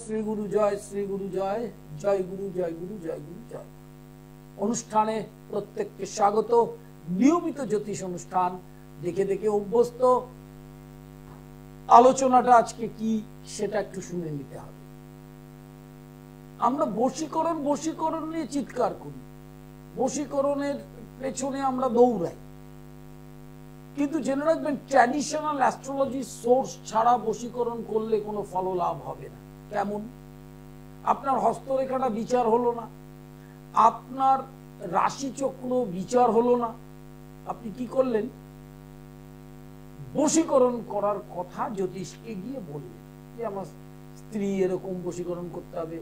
শ্রী গুরু জয়, শ্রী গুরু জয়, জয় গুরু, জয় গুরু, জয় গুরু, জয়। অনুষ্ঠানে প্রত্যেককে স্বাগত। নিয়মিত জ্যোতিষ অনুষ্ঠান দেখে দেখে অভ্যস্ত। আলোচনাটা আজকে কি সেটা একটু শুনে নিতে হবে। আমরা বশীকরণ নিয়ে চিৎকার করি, বশীকরণের পেছনে আমরা দৌড়াই, কিন্তু জেনে রাখবেন ট্র্যাডিশনাল অ্যাস্ট্রোলজি সোর্স ছাড়া বশীকরণ করলে কোনো ফল লাভ হবে না। কেমন? আপনার হস্তরেখাটা বিচার হলো না, আপনার রাশি চক্র বিচার হলো না, আপনি কি করলেন? বশীকরণ করার কথা জ্যোতিষকে গিয়ে বললেন যে আমার স্ত্রী এরকম বশীকরণ করতে হবে,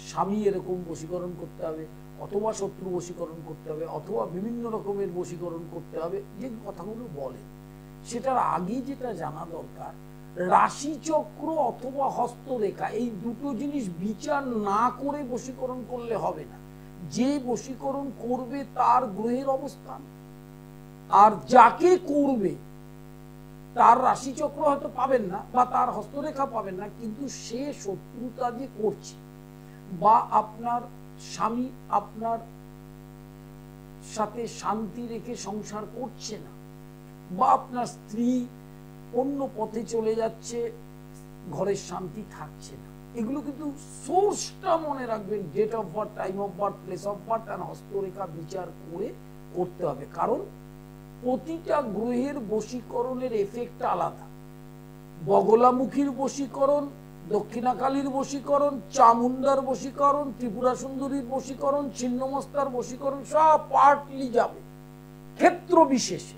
স্বামী এরকম বশীকরণ করতে হবে, অথবা শত্রু বশীকরণ করতে হবে, অথবা বিভিন্ন রকমের বশীকরণ করতে হবে। যে কথাগুলো বলে সেটার আগে যেটা জানা দরকার, রাশি চক্র অথবা হস্তরেখা এই দুটো জিনিস বিচার না করে বশীকরণ করলে হবে না। যে বশীকরণ করবে তার গ্রহের অবস্থান, আর যাকে করবে তার রাশি চক্র হয়তো পাবেন না বা তার হস্তরেখা পাবেন না, কিন্তু সে শত্রুতা যে করছে, বা আপনার স্বামী আপনার সাথে শান্তি রেখে সংসার করছে না, বা আপনার স্ত্রী অন্য পথে চলে যাচ্ছে, ঘরের শান্তি থাকছে না, এগুলো কিন্তু সোর্সটা মনে রাখবেন, date of birth, time of birth, place of birth আর হস্তরেখা বিচার করে করতে হবে। কারণ প্রতিটা গ্রহের বশীকরণের এফেক্ট আলাদা। বগলামুখীর বশীকরণ, দক্ষিণাকালীর বশীকরণ, চামুন্ডার বশীকরণ, ত্রিপুরা সুন্দরীর বশীকরণ, ছিন্নমস্তার বশীকরণ সব পার্টলি যাবে ক্ষেত্র বিশেষে।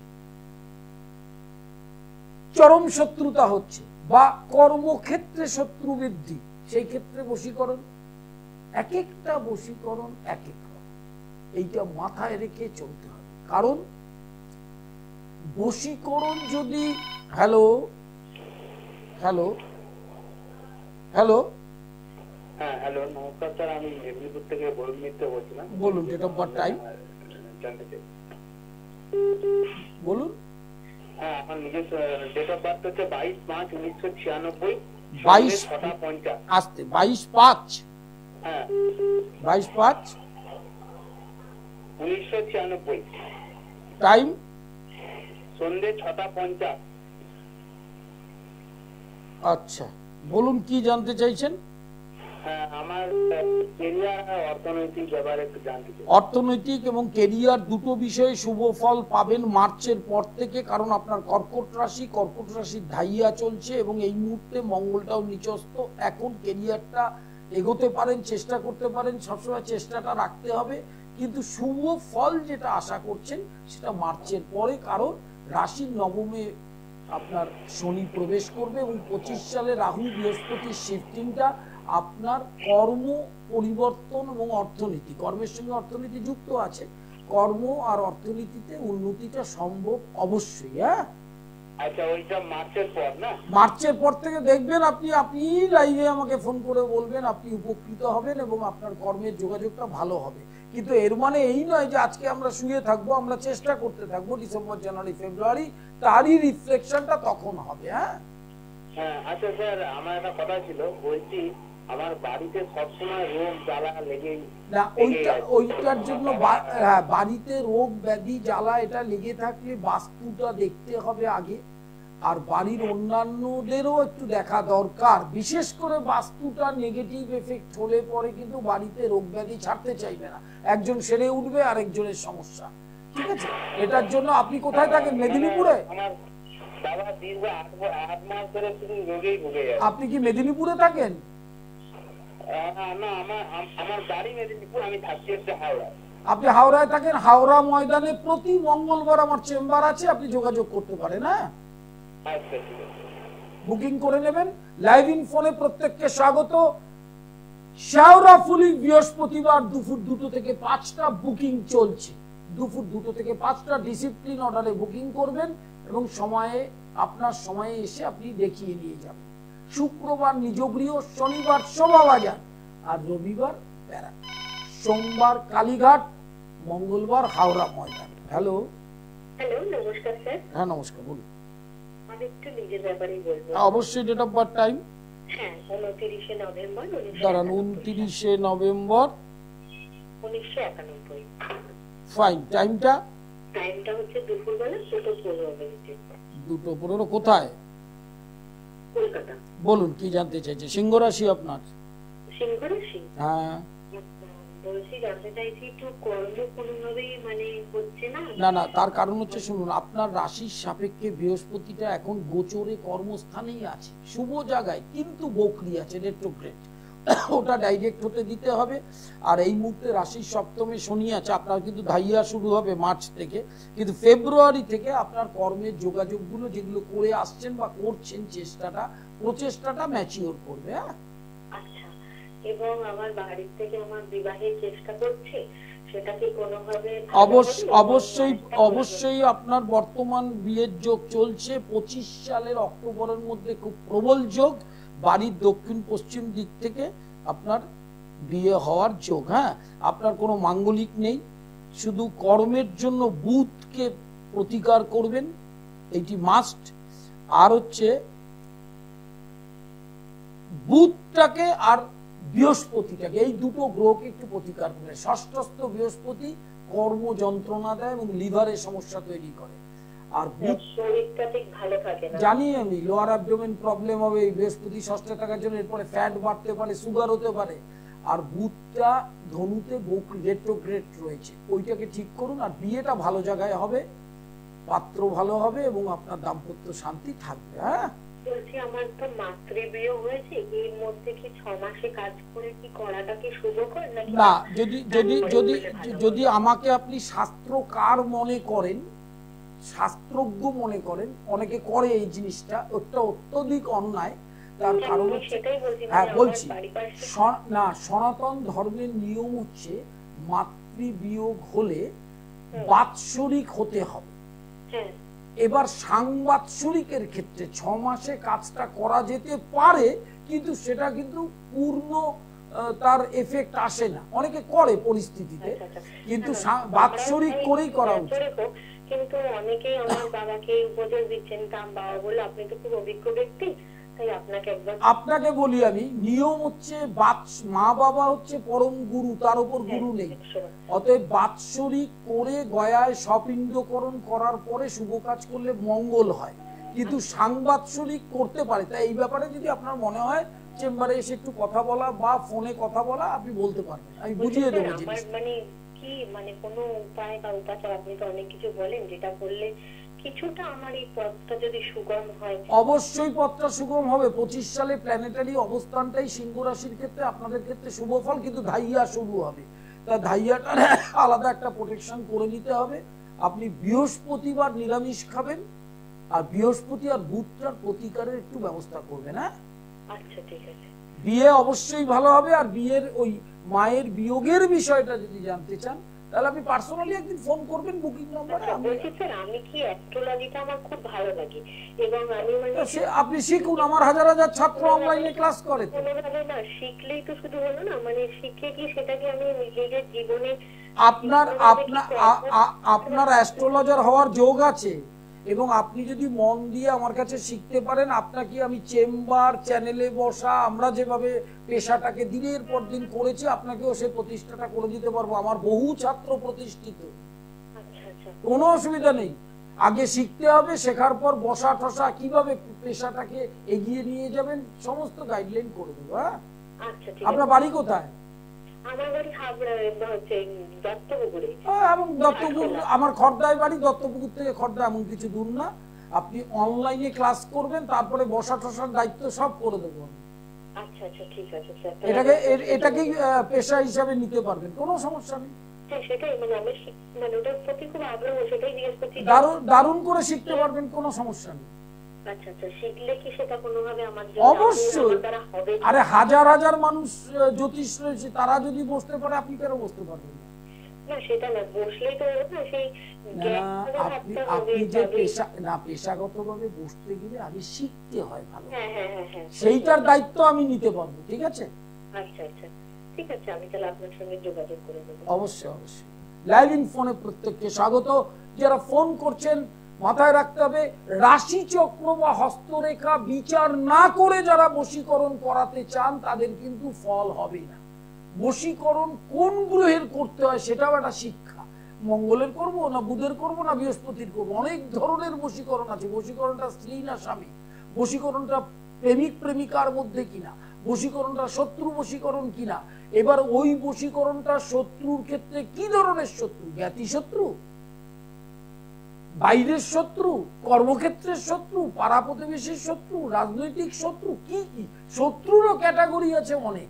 চরম শত্রুতা হচ্ছে বা কর্মক্ষেত্রে শত্রু বৃদ্ধি, সেই ক্ষেত্রে বশীকরণ। এক একটা বশীকরণ এক এক রকম, এইটা মাথায় রেখে চলতে হবে। কারণ বশীকরণ যদি হ্যালো হ্যালো হ্যালো হ্যাঁ হ্যালো, নমস্কার স্যার, আমি মেদিনীপুর থেকে বরুণ মিত্র বলছিলাম। বলুন, ডেট অফ বার্থ, টাইম বলুন। হ্যাঁ, আমার নিজের ডেট অফ বার্থ হচ্ছে 22/5/1996, 22 আসতে 22/5, হ্যাঁ 22/5/1996, টাইম সন্ধ্যে 6:50। আচ্ছা, বলুন কি জানতে চাইছেন? হ্যাঁ, আমার কেরিয়ার আর অর্থনৈতিক ব্যাপারে একটু জানতে চাই। অর্থনৈতিক এবং কেরিয়ার দুটো বিষয়ে শুভ ফল পাবেন মার্চের পর থেকে। কারণ আপনার কর্কট রাশির ধাইয়া চলছে এবং এই মুহূর্তে মঙ্গলটাও নিচস্থ। এখন কেরিয়ারটা এগোতে পারেন, চেষ্টা করতে পারেন, সবসময় চেষ্টাটা রাখতে হবে, কিন্তু শুভ ফল যেটা আশা করছেন সেটা মার্চের পরে। কারণ রাশির নবমে আপনার শনি প্রবেশ করবে এবং 25 সালে রাহু বৃহস্পতির শিফটিংটা আপনার কর্ম পরিবর্তন এবং অর্থনীতি, কর্মের সঙ্গে অর্থনীতি যুক্ত আছে, কর্ম আর অর্থনীতিতে উন্নতিটা সম্ভব অবশ্যই। হ্যাঁ, আচ্ছা, ওইটা মার্চের পর না? মার্চের পর থেকে দেখবেন আপনি লাইভে আমাকে ফোন করে বলবেন, আপনি উপকৃত হবেন এবং আপনার কর্মের যোগাযোগটা ভালো হবে। কিন্তু এর মানে এই নয় যে আজকে আমরা শুয়ে থাকবো, আমরা চেষ্টা করতে থাকবো, ডিসেম্বর, জানুয়ারি, ফেব্রুয়ারি তারই রিফ্লেকশনটা তখন হবে। হ্যাঁ হ্যাঁ, আচ্ছা স্যার, আমার একটা কথা ছিল, বলছি আমার বাড়িতে সবসময় রোগ জ্বালা লেগেই না, ওইটার জন্য বাড়িতে রোগ ব্যাধি জ্বালা এটা লেগে থাকলে বাস্তুটা দেখতে হবে আগে, আর বাড়ির অন্যান্যদেরও একটু দেখা দরকার। বিশেষ করে বাস্তুটা নেগেটিভ এফেক্ট হলে পরে কিন্তু বাড়িতে রোগ ব্যাধি ছাড়তে চাইবে না, একজন সেরে উঠবে আর একজনের সমস্যা। ঠিক আছে, এটার জন্য আপনি কোথায় থাকেন? মেদিনীপুরে? আপনি কি মেদিনীপুরে থাকেন? আপনি হাওড়ায় থাকেন। হাওড়া ময়দানে প্রতি মঙ্গলবার আমার চেম্বার আছে, আপনি যোগাযোগ করতে পারেন। হ্যাঁ, বুকিং করে নেবেন। লাইভ ইন ফোনে প্রত্যেককে স্বাগত। শেওড়াফুলি বৃহস্পতিবার দুপুর 2টো থেকে 5টা বুকিং চলছে। দুপুর 2টো থেকে 5টা ডিসিপ্লিন অর্ডারে বুকিং করবেন এবং আপনার সময়ে এসে আপনি দেখিয়ে নিয়ে যাবেন। শুক্রবার নিজগৃহ, শনিবার শোভাবাজার আর রবিবার প্যারা, সোমবার কালীঘাট, মঙ্গলবার হাওড়া ময়দান। হ্যালো হ্যালো, নমস্কার স্যার। হ্যাঁ নমস্কার, বলুন। আমি একটু নিজের ব্যাপারেই বলবো। অবশ্যই, ডেট অফ বার্থ, টাইম। হ্যাঁ 29 নভেম্বর দাঁড়ান, 29 নভেম্বর 1991। ফাইন। টাইমটা? টাইমটা হচ্ছে দুপুরবেলা 2:15। 2:15। কোথায়? কলকাতা। বলুন কি জানতে চাইছে? সিংহ রাশি আপনার? সিংহ রাশি। হ্যাঁ। বলছি জানতে চাইছি একটু কর্ম কোনোভাবেই মানে হচ্ছে না। না না, তার কারণ হচ্ছে শুনুন, আপনার রাশির সাপেক্ষে বৃহস্পতিটা এখন গোচরে কর্মস্থানেই আছে, শুভ জায়গায়, কিন্তু বকরি আছে, রেট্রোগ্রেড। ওটা ডাইরেক্ট হতে দিতে হবে। আর এই মুহূর্তে রাশির সপ্তমে শনি আছে, আপনার কিন্তু ধাইয়া শুরু হবে মার্চ থেকে, কিন্তু ফেব্রুয়ারি থেকে আপনার কর্মের যোগাযোগগুলো যেগুলো করে আসছেন বা করছেন, প্রচেষ্টাটা ম্যাচিওর করবে। হ্যাঁ, আচ্ছা। এবং আমার বাড়ির থেকে আমার বিবাহের চেষ্টা করছে, সেটা কি কোনোভাবে অবশ্যই অবশ্যই আপনার বর্তমান বিয়ের যোগ চলছে। 25 সালের অক্টোবরের মধ্যে খুব প্রবল যোগ, বাড়ির দক্ষিণ পশ্চিম দিক থেকে আপনার বিয়ে হওয়ার যোগ। হ্যাঁ, আপনার কোনো মাঙ্গলিক নেই, শুধু কর্মের জন্য বুধকে প্রতিকার করবেন, এইটি মাস্ট। আর হচ্ছে বুধটাকে আর বৃহস্পতিটাকে, এই দুটো গ্রহকে একটু প্রতিকার করবে। ষষ্ঠস্থ বৃহস্পতি কর্ম যন্ত্রণা দেয় এবং লিভারের সমস্যা তৈরি করে। আর শরীরটা ঠিক ভালো থাকে না, জানি আমি, লোয়ার অ্যাবডোমেন প্রবলেম হবে এই বৃহস্পতি ষষ্ঠে থাকার জন্য, এরপরে ফ্যাট বাড়তে পারে, সুগার হতে পারে। আর বুধটা ধনুতে রেট্রোগ্রেড রয়েছে, ওইটাকে ঠিক করুন। আর বিয়েটা ভালো জায়গায় হবে, পাত্র ভালো হবে এবং আপনার দাম্পত্য শান্তি থাকবে। হ্যাঁ, বলছি আমার তো মাতৃবিয়ে হয়েছে, এর মধ্যে কি 6 মাসে কাজ করে কি করাটা কি শুভকর নাকি না? যদি আমাকে আপনি শাস্ত্রকার মনে করেন, শাস্ত্রজ্ঞ মনে করেন, অনেকে করে এই জিনিসটা, ওটা অত্যধিক অন্যায়। তার কারণ হচ্ছে, হ্যাঁ বলছি না, সনাতন ধর্মের নিয়ম হচ্ছে মাতৃবিয়োগ হলে বাৎসরিক হতে হবে। এবার সাংবাৎসরিকের ক্ষেত্রে 6 মাসে কাজটা করা যেতে পারে, কিন্তু সেটা কিন্তু পূর্ণ তার এফেক্ট আসে না। অনেকে করে পরিস্থিতিতে, কিন্তু বাৎসরিক করেই করা উচিত। কিন্তু অনেকেই আমার বাবাকে উপদেশ দিচ্ছেন, কাম বাবা বলে আপনি তো খুব অভিজ্ঞ ব্যক্তি, তাই আপনাকে বলি আমি, নিয়ম হচ্ছে মা বাবা হচ্ছে পরম গুরু, তার উপর গুরু নেই। অতএব বাৎসরিক করে গয়ায় সপিণ্ডকরণ করার পরে শুভ কাজ করলে মঙ্গল হয়, কিন্তু সাংবাৎসরিক করতে পারে। তাই এই ব্যাপারে যদি আপনার মনে হয় চেম্বারে এসে একটু কথা বলা বা ফোনে কথা বলা, আপনি বলতে পারবেন, আমি বুঝিয়ে দেবো জিনিস। মানে কি মানে কোনো উপায় বা উপাচার আপনি তো অনেক কিছু বলেন, যেটা করলে কিছুটা আমার এই পথটা যদি সুগম হয়? অবশ্যই পথটা সুগম হবে। 25 সালে প্ল্যানেটারি অবস্থানটাই সিংহ রাশির ক্ষেত্রে আপনাদের ক্ষেত্রে শুভ ফল, কিন্তু ধাইয়া শুরু হবে। তা ধাইয়াটা আলাদা একটা প্রোটেকশন করে নিতে হবে। আপনি বৃহস্পতিবার নিরামিষ খাবেন, আর বৃহস্পতি আর বুধটার প্রতিকারের একটু ব্যবস্থা করবেন। হ্যাঁ, আচ্ছা ঠিক আছে। বিয়ে অবশ্যই ভালো হবে। আর বিয়ের ওই মায়ের বিয়োগের বিষয়টা যদি জানতে চান, তাহলে আপনি পার্সোনালি একদিন ফোন করবেন বুকিং নম্বরে। বলছি স্যার, আমি কি অ্যাস্ট্রোলজিটা আমার খুব ভালো লাগে এবং আমি মানে আপনি শিখুন, আমার হাজার হাজার ছাত্র অনলাইনে ক্লাস করে। কোনোভাবে না শিখলেই তো শুধু হলো না, মানে শিখে কি সেটাকে আমি নিজের জীবনে আপনার অ্যাস্ট্রোলজার হওয়ার যোগ আছে, এবং আপনি যদি মন দিয়ে আমার কাছে শিখতে পারেন, আপনাকে আমি চেম্বার চ্যানেলে বসা, আমরা যেভাবে পেশাটাকে দিনের পর দিন করেছি, আপনাকেও সে প্রতিষ্ঠাটা করে দিতে পারবো। আমার বহু ছাত্র প্রতিষ্ঠিত, কোনো অসুবিধা নেই। আগে শিখতে হবে, শেখার পর বসা ঠসা কিভাবে পেশাটাকে এগিয়ে নিয়ে যাবেন সমস্ত গাইডলাইন করে দেবো। হ্যাঁ, আপনার বাড়ি কোথায়? আমার বাড়ি দত্তপুকুরে। এবং দত্তপুকুর আমার খড়দায় বাড়ি, দত্তপুকুর থেকে খড়দা এমন কিছু দূর না। আপনি অনলাইনে ক্লাস করবেন, তারপরে বসা ঠসার দায়িত্ব সব করে দেবো। আচ্ছা আচ্ছা ঠিক আছে স্যার। এটাকে পেশা হিসাবে নিতে পারবেন, কোনো সমস্যা নেই। দারুণ করে শিখতে পারবেন, কোনো সমস্যা নেই। অবশ্যই। আরে হাজার হাজার মানুষ জ্যোতিষ রয়েছে, তারা যদি বসতে পারে, আপনি কেন বসতে পারবেন না? আপনি যে পেশাগতভাবে বসতে গেলে আগে শিখতে হয় ভালো, সেইটার দায়িত্ব আমি নিতে পারবো। ঠিক আছে? আচ্ছা আচ্ছা ঠিক আছে, আমি তাহলে আপনার সঙ্গে যোগাযোগ করে দেব। অবশ্যই অবশ্যই। লাইভ ইন ফোনে প্রত্যেককে স্বাগত। যারা ফোন করছেন মাথায় রাখতে হবে রাশি চক্র বা হস্তরেখা বিচার না করে যারা বশীকরণ করাতে চান তাদের কিন্তু ফল হবে না। বশীকরণ কোন গ্রহের করতে হয় সেটাও একটা শিক্ষা। মঙ্গলের করব না বুধের করব না বৃহস্পতির করব, অনেক ধরনের বশীকরণ আছে। বশীকরণটা স্ত্রী না স্বামী, বশীকরণটা প্রেমিক প্রেমিকার মধ্যে কিনা, বশীকরণটা শত্রু বশীকরণ কিনা। এবার ওই বশীকরণটা শত্রুর ক্ষেত্রে কি ধরনের শত্রু, জ্ঞাতি শত্রু, বাইরের শত্রু, কর্মক্ষেত্রের শত্রু, পাড়া প্রতিবেশীর শত্রু, রাজনৈতিক শত্রু, কি কি শত্রুরও ক্যাটাগরি আছে অনেক।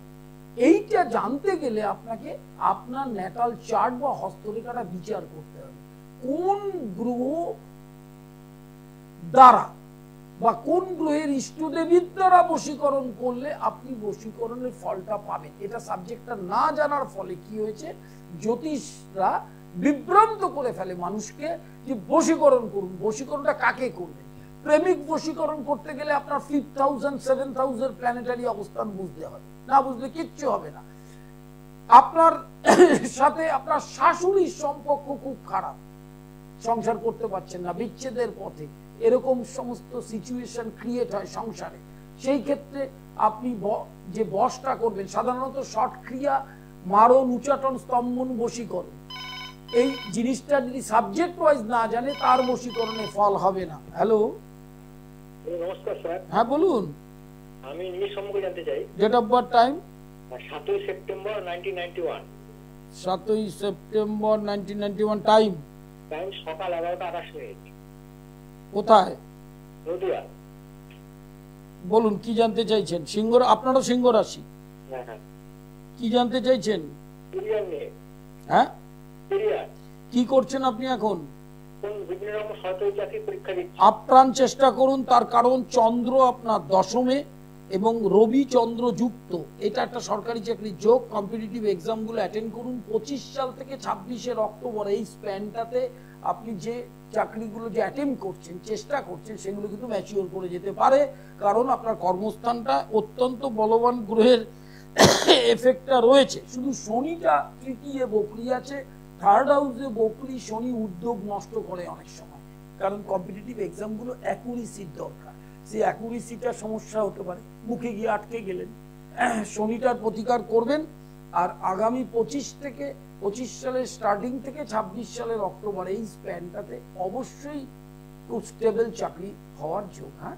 এইটা জানতে গেলে আপনাকে আপনার ন্যাটাল চার্ট বা হস্তরেখাটা বিচার করতে হবে। কোন গ্রহ দ্বারা বা কোন গ্রহের ইষ্টদেবীর দ্বারা বশীকরণ করলে আপনি বশীকরণের ফলটা পাবেন। এটা সাবজেক্টটা না জানার ফলে কি হয়েছে, জ্যোতিষরা বিভ্রান্ত করে ফেলে মানুষকে যে বশীকরণ করুন। বশীকরণটা কাকে করবেন? প্রেমিক বশীকরণ করতে গেলে আপনার 5000 7000 প্ল্যানেটারি অবস্থান বুঝতে হবে, না বুঝলে কিচ্ছু হবে না। আপনার সাথে আপনার শাশুড়ির সম্পর্ক খুব খারাপ, সংসার করতে পারছেন না, বিচ্ছেদের পথে, এরকম সমস্ত সিচুয়েশন ক্রিয়েট হয় সংসারে। সেই ক্ষেত্রে আপনি যে বশটা করবেন, সাধারণত শর্ট ক্রিয়া, মারণ, উচাটন, স্তম্ভন, বশীকরণ, এই জিনিসটা যদি সাবজেক্ট ওয়াইজ না জানে তার বশীকরণে ফল হবে না। হ্যালো, নমস্কার স্যার। হ্যাঁ বলুন। আমি নিজের সম্পর্কে জানতে চাই। Date of birth, time? 7ই সেপ্টেম্বর 1991। 7ই সেপ্টেম্বর 1991, টাইম? টাইম সকাল 11:28। কোথায়? নদিয়া। বলুন কি জানতে চাইছেন? সিংহ, আপনারও সিংহ রাশি। হ্যাঁ হ্যাঁ। কি জানতে চাইছেন? ক্যারিয়ার নিয়ে। হ্যাঁ, ক্যারিয়ার। কি করছেন আপনি এখন? কোন বিভিন্ন রকম সরকারি চাকরি পরীক্ষা দিচ্ছি। আপ্রাণ চেষ্টা করুন, তার কারণ চন্দ্র আপনার দশমে এবং রবি চন্দ্র যুক্ত, এটা একটা সরকারি চাকরির যোগ। কম্পিটিটিভ এক্সাম গুলো অ্যাটেন্ড করুন। 25 সাল থেকে 26 অক্টোবর এই স্প্যানটাতে আপনি যে চাকরিগুলো যে অ্যাটেম্প করছেন, চেষ্টা করছেন, সেগুলো কিন্তু ম্যাচিওর করে যেতে পারে। কারণ আপনার কর্মস্থানটা অত্যন্ত বলবান গ্রহের এফেক্টটা রয়েছে। শুধু শনিটা তৃতীয় বকরি আছে, থার্ড হাউসে বকরি শনি উদ্যোগ নষ্ট করে অনেক সময়। কারণ কম্পিটিটিভ এক্সাম গুলো অ্যাকুরেসির দরকার, সেই অ্যাকুরেসিটা সমস্যা হতে পারে। মুখে গিয়ে আটকে গেলেন, শনিটার প্রতিকার করবেন। আর আগামী 25 সালের স্টার্টিং থেকে 26 সালের অক্টোবর এই স্প্যানটাতে অবশ্যই খুব স্টেবল চাকরি হওয়ার যোগ। হ্যাঁ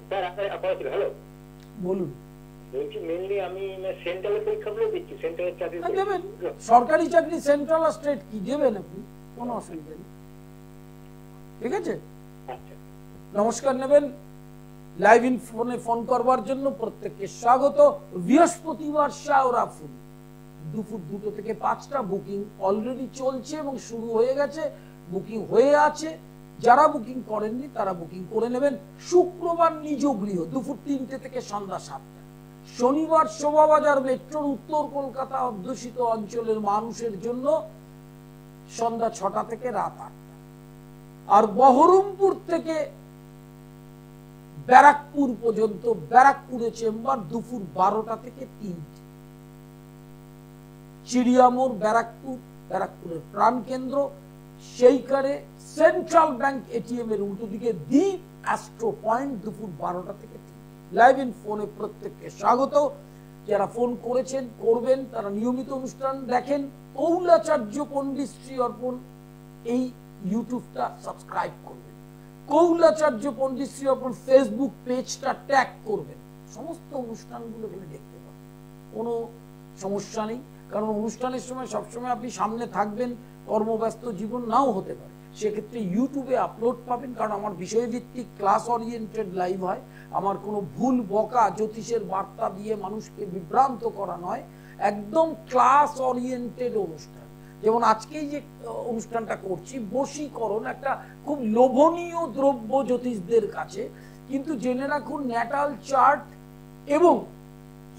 স্যার, আপনার হ্যালো বলুন। বলছি মেইনলি আমি সেন্ট্রাল পরীক্ষাগুলো দিচ্ছি, সেন্ট্রালের চাকরি দেবেন, সরকারি চাকরি সেন্ট্রাল আর স্টেট কি দেবেন আপনি, কোনো অসুবিধা নেই। ঠিক আছে, আচ্ছা নমস্কার নেবেন। লাইভ ইন ফোনে ফোন করবার জন্য প্রত্যেককে স্বাগত। বৃহস্পতিবার শাওরা ফুল দুপুর 2টো থেকে 5টা বুকিং অলরেডি চলছে এবং শুরু হয়ে গেছে, বুকিং হয়ে আছে। যারা বুকিং করেননি তারা বুকিং করে নেবেন। শুক্রবার নিজ গৃহ দুপুর 3টে থেকে সন্ধ্যা 7টা। শনিবার শোভাবাজার মেট্রোর উত্তর কলকাতা অধ্যুষিত অঞ্চলের মানুষের জন্য সন্ধ্যা 6টা থেকে রাত 8টা। আর বহরমপুর থেকে ব্যারাকপুর পর্যন্ত ব্যারাকপুরে চেম্বার দুপুর 12টা থেকে 3টে। চিড়িয়ামোড় ব্যারাকপুর, ব্যারাকপুরের প্রাণ কেন্দ্র, সেইখানে সেন্ট্রাল ব্যাংক এটিএম এর উল্টো দিকে দি অ্যাস্ট্রো পয়েন্ট দুপুর 12টা থেকে 3। লাইভ ইন ফোনে প্রত্যেককে স্বাগত। যারা ফোন করেছেন করবেন তারা নিয়মিত অনুষ্ঠান দেখেন। কৌলাচার্য পণ্ডিত শ্রী অর্পণ এই ইউটিউবটা সাবস্ক্রাইব করবেন। কৌলাচার্য পণ্ডিত শ্রী অর্পণ ফেসবুক পেজটা ট্যাগ করবেন। সমস্ত অনুষ্ঠানগুলো এখানে দেখতে পাবেন, কোনো সমস্যা নেই। কারণ অনুষ্ঠানের সময় সবসময় আপনি সামনে থাকবেন, কর্মব্যস্ত জীবন নাও হতে পারে, সেক্ষেত্রে ইউটিউবে আপলোড পাবেন। কারণ আমার বিষয়ভিত্তিক ক্লাস ওরিয়েন্টেড লাইভ হয়। আমার কোনো ভুল বকা জ্যোতিষের বার্তা দিয়ে মানুষকে বিভ্রান্ত করা নয়, একদম ক্লাস ওরিয়েন্টেড অনুষ্ঠান। যেমন আজকেই যে অনুষ্ঠানটা করছি, বশীকরণ একটা খুব লোভনীয় দ্রব্য জ্যোতিষদের কাছে, কিন্তু জেনে রাখুন ন্যাটাল চার্ট এবং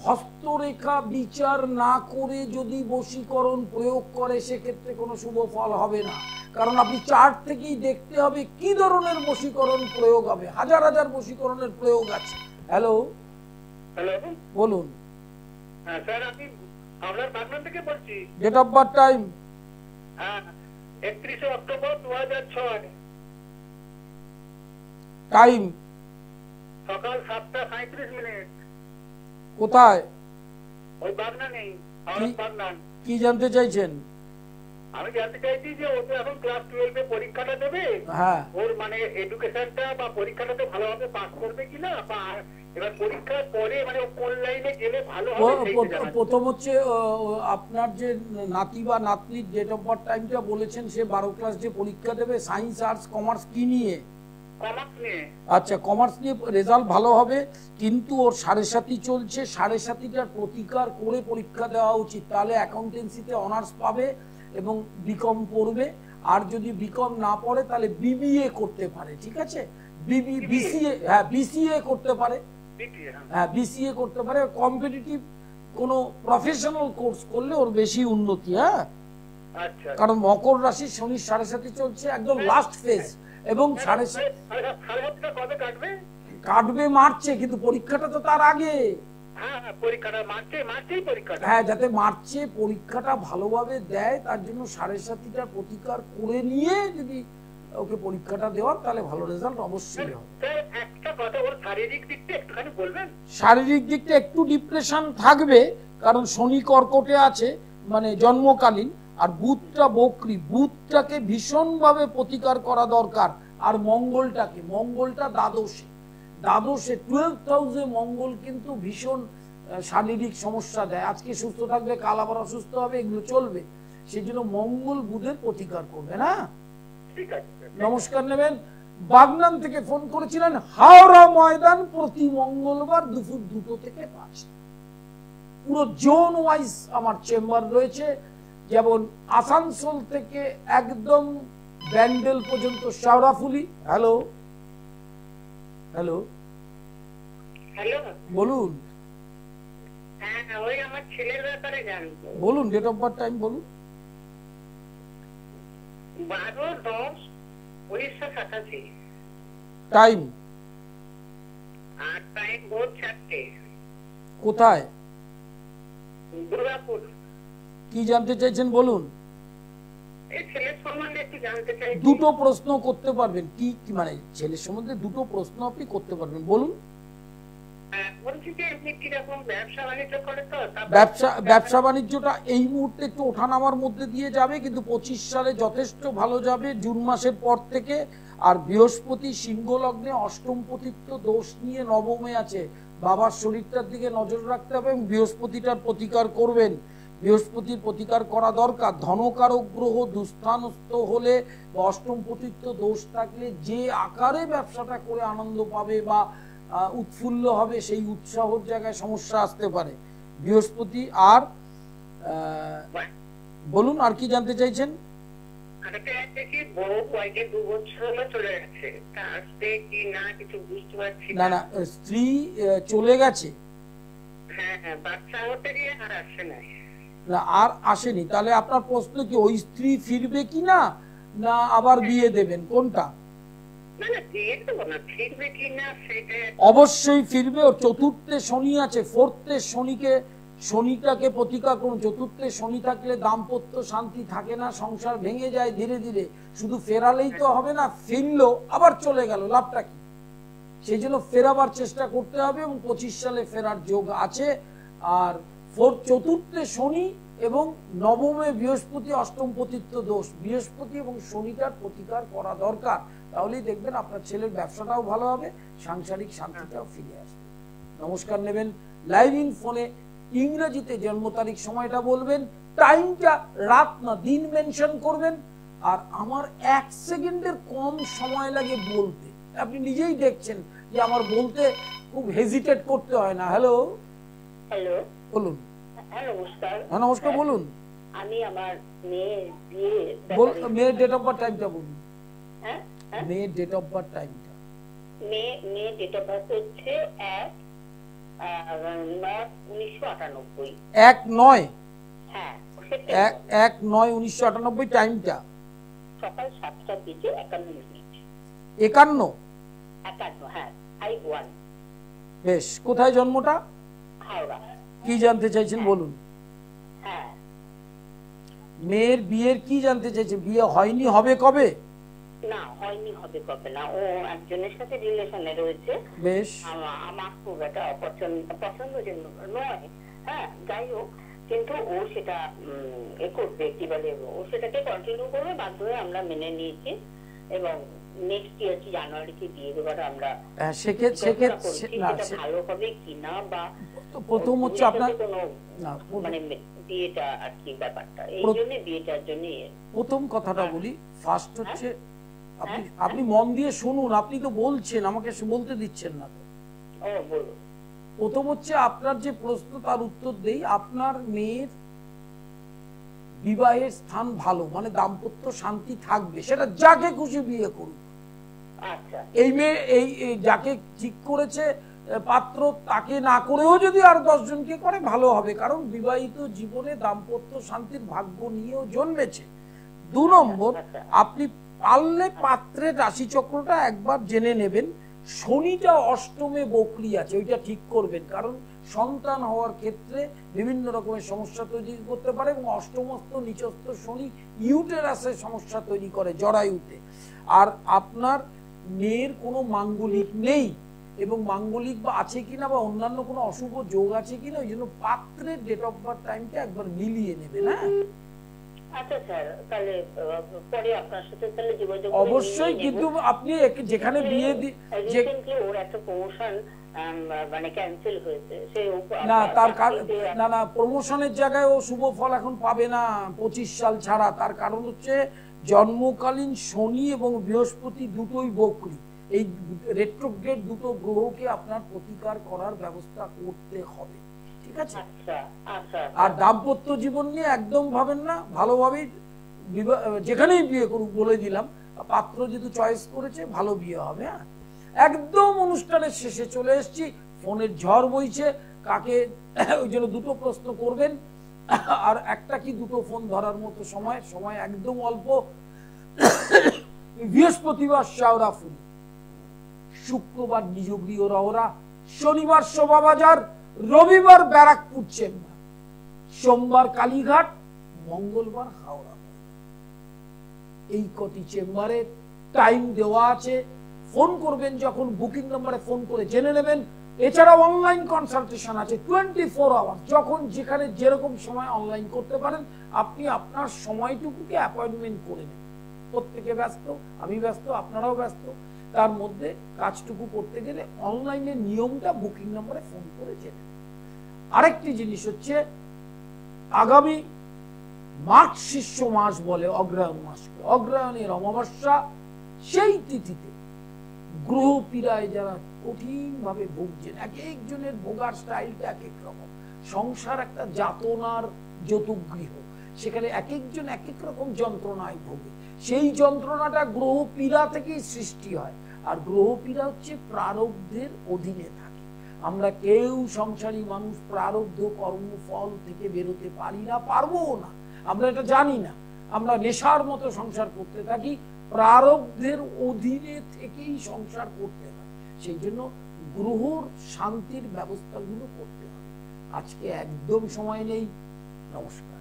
হস্তরেখা বিচার না করে যদি বশীকরণ প্রয়োগ করে সেক্ষেত্রে কোনো শুভ ফল হবে না। কারণ আপনি চার্ট থেকেই দেখতে হবে কি ধরনের বশীকরণ প্রয়োগ হবে। হাজার হাজার বশীকরণের প্রয়োগ আছে। হ্যালো হ্যালো বলুন। হ্যাঁ স্যার, আমি আপনার বাগনান থেকে বলছি। Date of birth, time? হ্যাঁ 31 অক্টোবর 2006। টাইম সকাল 7:37। কোথায়? ওই বাগনা নেই, বাগনা। কি জানতে চাইছেন? আমি জানতে চাইছি যে ও তো এখন ক্লাস 12 এ পরীক্ষাটা দেবে, হ্যাঁ, ওর মানে এডুকেশনটা বা পরীক্ষাটাতে ভালোভাবে পাস করবে কিনা, বা এবার পরীক্ষার পরে মানে ও কোন লাইনে গেলে ভালো হবে সেইটা জানা। প্রথম হচ্ছে আপনার যে নাতি বা নাতনির ডেট অফ বার্থ টাইমটা বলেছেন, সে 12 ক্লাস যে পরীক্ষা দেবে সায়েন্স আর্টস কমার্স কি নিয়ে? কমার্স নিয়ে। আচ্ছা, কমার্স নিয়ে রেজাল্ট ভালো হবে, কিন্তু ওর 7.5 চলছে, 7.5টার প্রতিকার করে পরীক্ষা দেওয়া উচিত, তাহলে অ্যাকাউন্টেন্সিতে অনার্স পাবে এবং বিকম পড়বে। আর যদি বিকম না পড়ে তাহলে বিবিএ করতে পারে, ঠিক আছে? বিসিএ, হ্যাঁ বিসিএ করতে পারে, হ্যাঁ বিসিএ করতে পারে। কম্পিটিটিভ কোনো প্রফেশনাল কোর্স করলে ওর বেশি উন্নতি। হ্যাঁ, কারণ মকর রাশি শনি 7.5 চলছে, একদম লাস্ট ফেজ, এবং 7.5 কবে কাটবে? কাটবে মার্চে, কিন্তু পরীক্ষাটা তো তার আগে। হ্যাঁ, যাতে মার্চে পরীক্ষাটা ভালোভাবে দেয়, তার জন্য 7.5টার প্রতিকার করে নিয়ে যদি ওকে পরীক্ষাটা দেওয়ার, তাহলে ভালো রেজাল্ট অবশ্যই হবে। একটা কথা, ওর শারীরিক দিকটা একটুখানি বলবেন? শারীরিক দিকটা একটু ডিপ্রেশন থাকবে, কারণ শনি কর্কটে আছে মানে জন্মকালীন, আর বুধটা বকরি, বুধটাকে ভীষণভাবে প্রতিকার করা দরকার। আর মঙ্গলটা দ্বাদশে 12th হাউসে মঙ্গল কিন্তু ভীষণ শারীরিক সমস্যা দেয়। আজকে সুস্থ থাকবে, কাল আবার অসুস্থ হবে, এগুলো চলবে। সেই জন্য মঙ্গল বুধের প্রতিকার করবে না। নমস্কার নেবেন। বাগনান থেকে ফোন করেছিলেন। হাওড়া ময়দান প্রতি মঙ্গলবার দুপুর 2টো থেকে 5। পুরো জোন ওয়াইজ আমার চেম্বার রয়েছে, যেমন আসানসোল থেকে একদম ব্যান্ডেল পর্যন্ত শেওড়াফুলি। হ্যালো হ্যালো হ্যালো, বলুন। হ্যাঁ ওই আমার ছেলের ব্যাপারে জানবো। বলুন, ডেট অফ বার্থ টাইম বলুন। 12/10/1987। টাইম? আর টাইম ভোর 4টে। কোথায়? দুর্গাপুর। কি জানতে চাইছেন বলুন। এই ছেলের সম্বন্ধে একটু জানতে চাই। দুটো প্রশ্ন করতে পারবেন? কি মানে ছেলের সম্বন্ধে দুটো প্রশ্ন আপনি করতে পারবেন, বলুন। ব্যবসা বাণিজ্যটা এই মুহূর্তে একটু ওঠানামার মধ্যে দিয়ে যাবে, কিন্তু 25 সালে যথেষ্ট ভালো যাবে, জুন মাসের পর থেকে। আর বৃহস্পতি সিংহ লগ্নে অষ্টম পতিত্ব দোষ নিয়ে নবমে আছে, বাবার শরীরটার দিকে নজর রাখতে হবে এবং বৃহস্পতিটার প্রতিকার করবেন। বৃহস্পতির প্রতিকার করা দরকার। ধনকারক গ্রহ দুস্থানস্থ হলে বা অষ্টম পতিত্ব দোষ থাকলে যে আকারে ব্যবসাটা করে আনন্দ পাবে বা উৎফুল্ল হবে, সেই উৎসাহর জায়গায় সমস্যা আসতে পারে বৃহস্পতি। আর বলুন, আর কি জানতে চাইছেন? না না, স্ত্রী চলে গেছে, না আর আসেনি। তাহলে আপনার প্রশ্ন কি ওই স্ত্রী ফিরবে কি না, না আবার বিয়ে দেবেন, কোনটা? অবশ্যই ফিরবে। ও চতুর্থে শনি আছে, ফোর্থে শনিটাকে প্রতিকার করুন। চতুর্থে শনি থাকলে দাম্পত্য শান্তি থাকে না, সংসার ভেঙে যায় ধীরে ধীরে। শুধু ফেরালেই তো হবে না, ফিরলো আবার চলে গেল, লাভটা কি? সেই জন্য ফেরাবার চেষ্টা করতে হবে এবং 25 সালে ফেরার যোগ আছে। আর চতুর্থে শনি এবং নবমে বৃহস্পতি, অষ্টম পতিত্ব দোষ, বৃহস্পতি এবং শনিটার প্রতিকার করা দরকার। তাহলেই দেখবেন আপনার ছেলের ব্যবসাটাও ভালো হবে, সাংসারিক শান্তিটাও ফিরে আসবে। নমস্কার নেবেন। লাইভ ইন ফোনে ইংরেজিতে জন্ম তারিখ সময়টা বলবেন, টাইমটা রাত না দিন মেনশন করবেন। আর আমার 1 সেকেন্ডের কম সময় লাগে বলতে, আপনি নিজেই দেখছেন যে আমার বলতে খুব হেজিটেট করতে হয় না। হ্যালো হ্যালো, বলুন। নমস্কার। হ্যাঁ নমস্কার, বলুন। আমি আমার মেয়ের বিয়ে, মেয়ের ডেট অফ বার্থ টাইমটা বলুন। হ্যাঁ মেয়ের ডেট অফ বার্থ টাইমটা। মেয়ের ডেট অফ বার্থ হচ্ছে 1/9/1998। 1/9? হ্যাঁ, 1/9/1998। টাইমটা সকাল 7:51। 51? হ্যাঁ, 51। বেশ। কোথায় জন্মটা? হাওড়া। কি জানতে চাইছেন বলুন। হ্যাঁ, মেয়ের বিয়ের কি জানতে চাইছেন? বিয়ে হয়নি, হবে কবে? না হয়নি, হবে কবে না। ও একজনের সাথে রিলেশনে রয়েছে, বেশ, আমার খুব একটা পছন্দজনক নয়, হ্যাঁ যাই হোক, কিন্তু ও সেটা এ করবে, কি বলে, ও সেটাকে কন্টিনিউ করবে, বাধ্য হয়ে আমরা মেনে নিয়েছি এবং নেক্সট ইয়ার কি জানুয়ারিতে বিয়ে দেবার আমরা ভালো হবে কিনা, বা প্রথম হচ্ছে আপনার মানে বিয়েটা আর কি ব্যাপারটা, এই জন্য বিয়েটার জন্য প্রথম কথাটা বলি। ফার্স্ট হচ্ছে আপনি মন দিয়ে শুনুন, আপনি তো বলছেন, আমাকে বলতে দিচ্ছেন না তো। বলুন। প্রথম হচ্ছে আপনার যে প্রশ্ন তার উত্তর দেই। আপনার মেয়ের বিবাহের স্থান ভালো, মানে দাম্পত্য শান্তি থাকবে, সেটা যাকে খুশি বিয়ে করুক। এই মেয়ে এই যাকে ঠিক করেছে পাত্র, তাকে না করেও যদি আর 10 জনকে করে ভালো হবে, কারণ বিবাহিত জীবনে দাম্পত্য শান্তির ভাগ্য নিয়েও জন্মেছে। 2 নম্বর, আপনি পারলে পাত্রের রাশিচক্রটা একবার জেনে নেবেন। শনিটা অষ্টমে বকরি আছে, ওইটা ঠিক করবেন, কারণ সন্তান হওয়ার ক্ষেত্রে বিভিন্ন রকমের সমস্যা তৈরি করতে পারে, এবং অষ্টমস্ত নিচস্থ শনি ইউটেরাসে সমস্যা তৈরি করে, জরায়ুতে। আর আপনার মেয়ের কোনো মাঙ্গলিক নেই, এবং মাঙ্গলিক বা আছে কিনা বা অন্যান্য কোনো অশুভ যোগ আছে কিনা, ওই জন্য পাত্রের ডেট অফ বার্থ টাইমটা একবার মিলিয়ে নেবেন। হ্যাঁ, আচ্ছা স্যার, তাহলে পরে আপনার সাথে তাহলে যোগাযোগ অবশ্যই। কিন্তু আপনি যেখানে বিয়ে রিসেন্টলি ওর একটা প্রমোশন মানে ক্যান্সেল হয়েছে, না তার না প্রমোশনের জায়গায় ও শুভ ফল এখন পাবে না 25 সাল ছাড়া। তার কারণ হচ্ছে জন্মকালীন শনি এবং বৃহস্পতি দুটোই বকরি। এই রেট্রোগ্রেড দুটো গ্রহকে আপনার প্রতিকার করার ব্যবস্থা করতে হবে, ঠিক আছে? আর দাম্পত্য জীবন নিয়ে একদম ভাবেন না, ভালোভাবেই যেখানেই বিয়ে করুক বলে দিলাম, পাত্র যেহেতু চয়েস করেছে ভালো বিয়ে হবে। হ্যাঁ, একদম অনুষ্ঠানের শেষে চলে এসেছি, ফোনের ঝড় বইছে, কাকে ওই জন্য 2টো প্রশ্ন করবেন, আর একটা কি 2টো ফোন ধরার মতো সময় একদম অল্প। বৃহস্পতিবার শাওরা ফুল, শুক্রবার নিজগৃহ রওরা, শনিবার শোভাবাজার, রবিবার ব্যারাকপুর চেম্বার, সোমবার কালীঘাট, মঙ্গলবার হাওড়া। এই কটি চেম্বারে টাইম দেওয়া আছে। ফোন করবেন যখন বুকিং নাম্বারে ফোন করে জেনে নেবেন। এছাড়া অনলাইন কনসালটেশন আছে 24 আওয়ার, যখন যেখানে যেরকম সময় অনলাইন করতে পারেন। আপনি আপনার সময়টুকুকে অ্যাপয়েন্টমেন্ট করে নেন। প্রত্যেকে ব্যস্ত, আমি ব্যস্ত, আপনারাও ব্যস্ত, তার মধ্যে কাজটুকু করতে গেলে অনলাইনের নিয়মটা বুকিং নাম্বারে ফোন করে জেনে। আরেকটি জিনিস হচ্ছে, আগামী মার্গশীর্ষ মাস বলে অগ্রহায়ণ মাসকে, অগ্রহায়ণের অমাবস্যা, সেই তিথিতে গ্রহ পীড়ায় যারা কঠিন ভাবে ভুগছেন, এক একজনের ভোগার স্টাইলটা এক এক রকম। সংসার একটা যাতনার যতুগৃহ, সেখানে এক একজন এক এক রকম যন্ত্রণায় ভোগে। সেই যন্ত্রণাটা গ্রহ পীড়া থেকেই সৃষ্টি হয়। আর গ্রহ পীড়া হচ্ছে প্রারব্ধের অধীনে থাকে। আমরা কেউ সংসারী মানুষ প্রারব্ধ কর্মফল থেকে বেরোতে পারি না, পারবো না, আমরা এটা জানি না। আমরা নেশার মতো সংসার করতে থাকি, প্রারব্ধের অধীনে থেকেই সংসার করতে হয়। সেই জন্য গ্রহর শান্তির ব্যবস্থাগুলো করতে হয়। আজকে একদম সময় নেই। নমস্কার।